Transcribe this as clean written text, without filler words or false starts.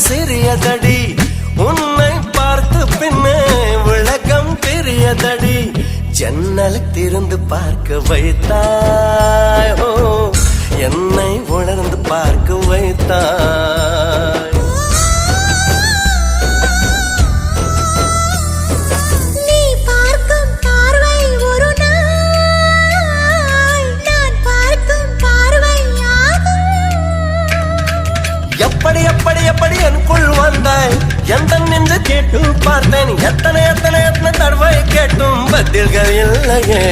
சிறியதடி உன்னை பார்த்து பின்னே விளக்கம் தெரியதடி ஜன்னல் திறந்து பார்க்க வைத்தாய் என்னை உணர்ந்து பார்க்க வைத்தாய் எப்படி எப்படி எப்படி எனக்குள் வந்தாய் எந்த நின்று கேட்டு பார்த்தேன் எத்தனை எத்தனை எத்தனை தடவை கேட்டும் பதில்கள் இல்லையே